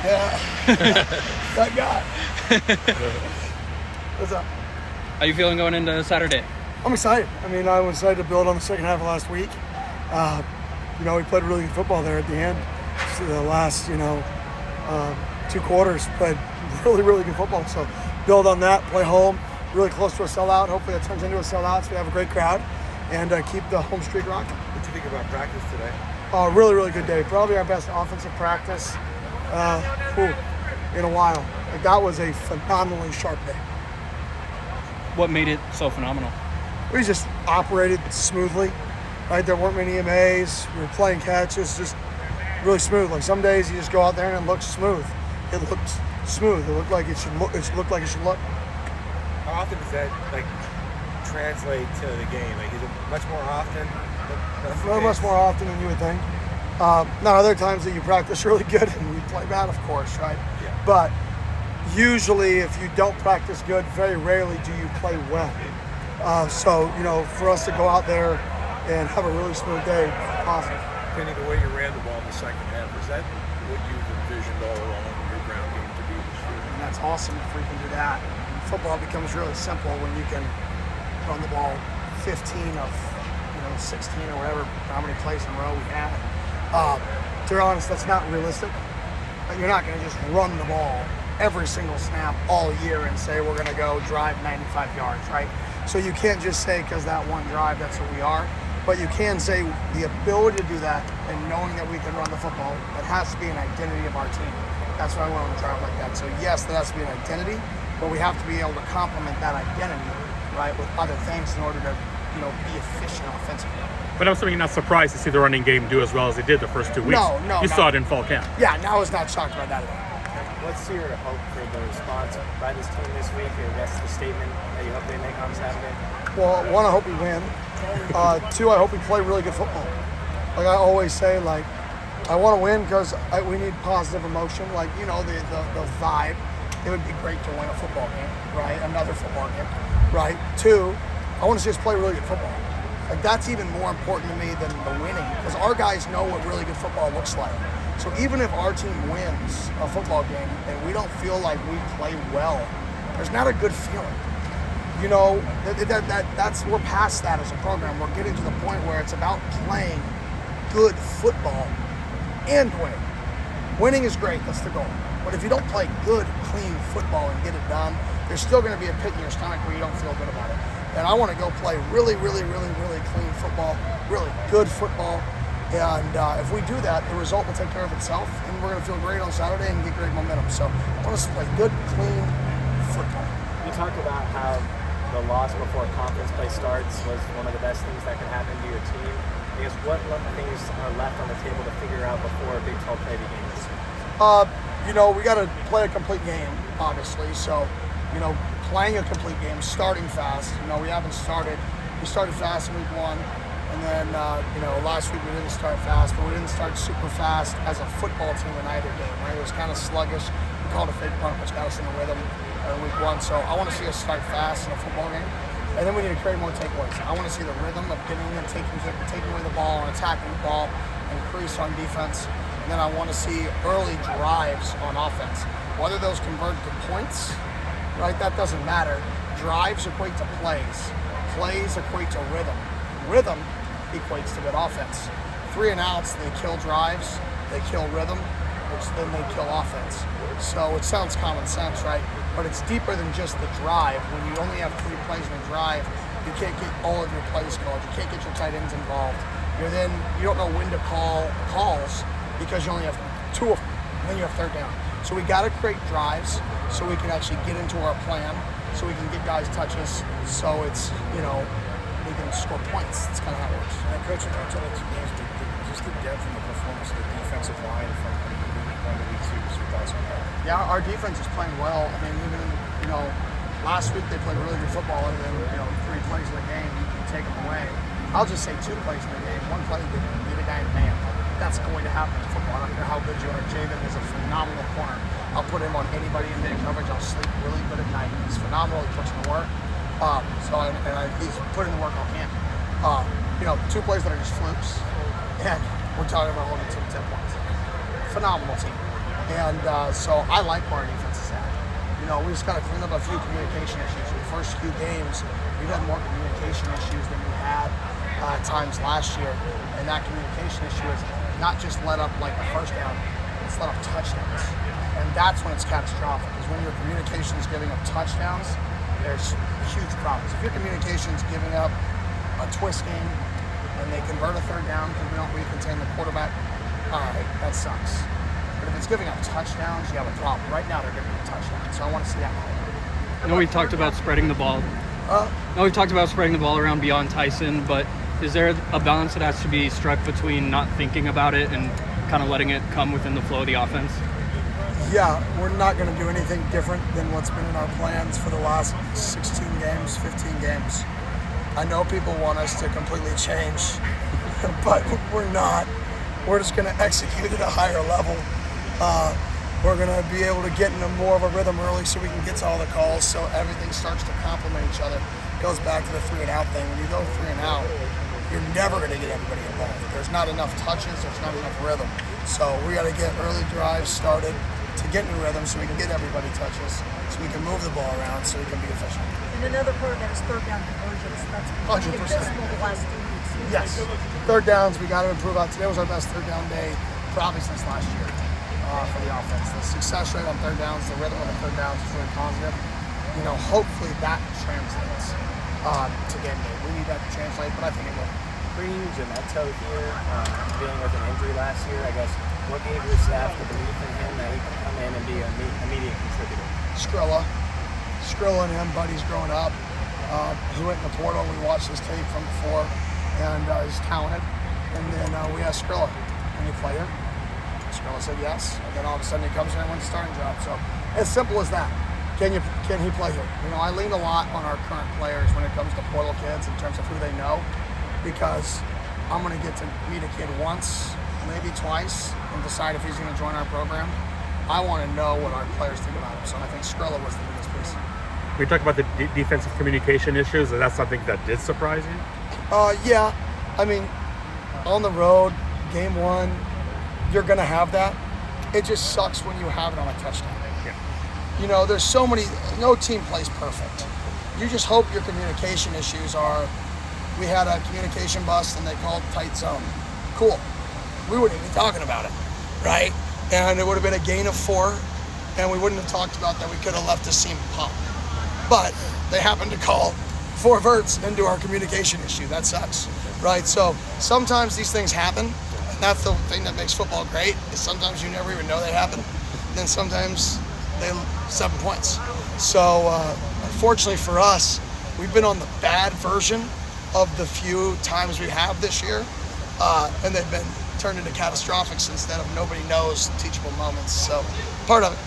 Yeah. That guy. What's up? How you feeling going into Saturday? I'm excited. I mean, I was excited to build on the second half of last week. We played really good football there at the end. So the last, 2 quarters played really, really good football. So build on that, play home, really close to a sellout. Hopefully that turns into a sellout so we have a great crowd and keep the home streak rocking. What did you think about practice today? Really, really good day. Probably our best offensive practice in a while. Like, that was a phenomenally sharp day. What made it so phenomenal? We just operated smoothly, right? There weren't many MAs. We were playing catches, just really smooth. Like, some days you just go out there and it looks smooth. It looked smooth. It looked like it should look. It looked like it should look. How often does that translate to the game? Like, is it much more often? Much more often than you would think. Now, other times that you practice really good and you play bad, of course, right? Yeah. But usually, if you don't practice good, very rarely do you play well. So, for us to go out there and have a really smooth day, positive. Depending on the way you ran the ball in the second half, is that what you've envisioned all along your ground game to be this year? And that's awesome if we can do that. Football becomes really simple when you can run the ball 15 of 16 or whatever, how many plays in a row we had. To be honest, that's not realistic. You're not going to just run the ball every single snap all year and say we're going to go drive 95 yards, right? So you can't just say because that one drive, that's what we are. But you can say the ability to do that and knowing that we can run the football, it has to be an identity of our team. That's why I want to drive like that. So yes, that has to be an identity, but we have to be able to complement that identity, right, with other things in order to be efficient offensively. But I'm certainly not surprised to see the running game do as well as it did the first 2 weeks. No. You saw it in fall camp. Yeah, I was not shocked about that at all. What's your hope for the response by this team this week? Or that's the statement that you hope they make on Saturday? Well, 1, I hope we win. 2, I hope we play really good football. Like I always say, I want to win because we need positive emotion. The vibe. It would be great to win a football game, right? Another football game, right? 2, I want to see us play really good football. Like, that's even more important to me than the winning, because our guys know what really good football looks like. So even if our team wins a football game and we don't feel like we play well, there's not a good feeling. That's we're past that as a program. We're getting to the point where it's about playing good football and winning. Winning is great, that's the goal. But if you don't play good, clean football and get it done, there's still going to be a pit in your stomach where you don't feel good about it. And I want to go play really, really, really, really clean football, really good football. And if we do that, the result will take care of itself, and we're going to feel great on Saturday and get great momentum. So I want us to play good, clean football. You talked about how the loss before conference play starts was one of the best things that can happen to your team. I guess what things are left on the table to figure out before a Big 12 play begins? We got to play a complete game, obviously. So, playing a complete game, starting fast. We haven't started. We started fast in week 1, and then last week we didn't start fast, but we didn't start super fast as a football team in either game. Right? It was kind of sluggish. We called a fake punt, which got us in the rhythm in week 1. So I want to see us start fast in a football game, and then we need to create more takeaways. I want to see the rhythm of getting in, taking away the ball, and attacking the ball, increase on defense. And then I want to see early drives on offense. Whether those convert to points, right, that doesn't matter. Drives equate to plays. Plays equate to rhythm. Rhythm equates to good offense. 3 and outs, they kill drives, they kill rhythm, which then they kill offense. So it sounds common sense, right? But it's deeper than just the drive. When you only have 3 plays in a drive, you can't get all of your plays called. You can't get your tight ends involved. You don't know when to call calls, because you only have 2 of them, and then you have 3rd down. So we got to create drives so we can actually get into our plan, so we can get guys touches, so it's, we can score points. That's kind of how it works. And Coach, in terms of the 2 games, just the depth and the performance of the defensive line from week 1 to week 2, just your thoughts on that? Yeah, our defense is playing well. I mean, even, last week they played really good football, and then, 3 plays in the game, you take them away. I'll just say 2 plays in the game. 1 play, they beat a guy in man. That's going to happen in football. I don't care how good you are. Javen is a phenomenal corner. I'll put him on anybody in man coverage. I'll sleep really good at night. He's phenomenal. He puts in the work. He's putting the work on camp. 2 plays that are just flips, and we're talking about holding the team 10 points. Phenomenal team. And so I like where our defense is at. You know, we just got to clean up a few communication issues. In the first few games, we've had more communication issues than we had times last year. And that communication issue is not just let up like a first down, it's let up touchdowns. And that's when it's catastrophic, is when your communication is giving up touchdowns, there's huge problems. If your communication is giving up a twist game and they convert a third down because we don't contain the quarterback, all right, that sucks. But if it's giving up touchdowns, you have a problem. Right now, they're giving up touchdowns, so I want to see that. I know we've talked about spreading the ball. Around beyond Tyson, but is there a balance that has to be struck between not thinking about it and kind of letting it come within the flow of the offense? Yeah, we're not going to do anything different than what's been in our plans for the last 16 games, 15 games. I know people want us to completely change, but we're not. We're just going to execute at a higher level. We're going to be able to get into more of a rhythm early so we can get to all the calls so everything starts to complement each other. It goes back to the 3 and out thing. When you go 3 and out, you're never going to get everybody involved. There's not enough touches, there's not enough rhythm. So we got to get early drives started to get in rhythm so we can get everybody touches, so we can move the ball around, so we can be efficient. And another part of that is third down conversions. That's 100%. invisible the last 2 weeks. Yes. Third downs, we got to improve on. Today was our best third down day probably since last year for the offense. The success rate on third downs, the rhythm of the third downs is really positive. You know, hopefully that translates to game day. We need that to translate, but I think it will. Bringing Gemetto here, dealing with an injury last year, I guess, what gave your staff the belief in him that he could come in and be an immediate contributor? Skrilla and him, buddies growing up. He went in the portal. We watched his tape from before, and he's talented. And then we asked Skrilla, "Can you play here?" Skrilla said yes. And then all of a sudden he comes in and wins the starting job. So as simple as that. Can he play here? You know, I lean a lot on our current players when it comes to portal kids in terms of who they know, because I'm going to get to meet a kid once, maybe twice, and decide if he's going to join our program. I want to know what our players think about him. So I think Skrilla was the biggest piece. We talked about the defensive communication issues. Is that something that did surprise you? Yeah. I mean, on the road, game 1, you're going to have that. It just sucks when you have it on a touchdown. Yeah. You know, there's so many, no team plays perfect. You just hope your communication issues are, we had a communication bust and they called tight zone. Cool. We wouldn't be talking about it, right? And it would have been a gain of 4, and we wouldn't have talked about that. We could have left the seam pop. But they happened to call 4 verts into our communication issue. That sucks, right? So sometimes these things happen, and that's the thing that makes football great, is sometimes you never even know they happen. And then sometimes they 7 points. So unfortunately for us, we've been on the bad version of the few times we have this year, and they've been turned into catastrophics instead of nobody knows teachable moments. So part of it.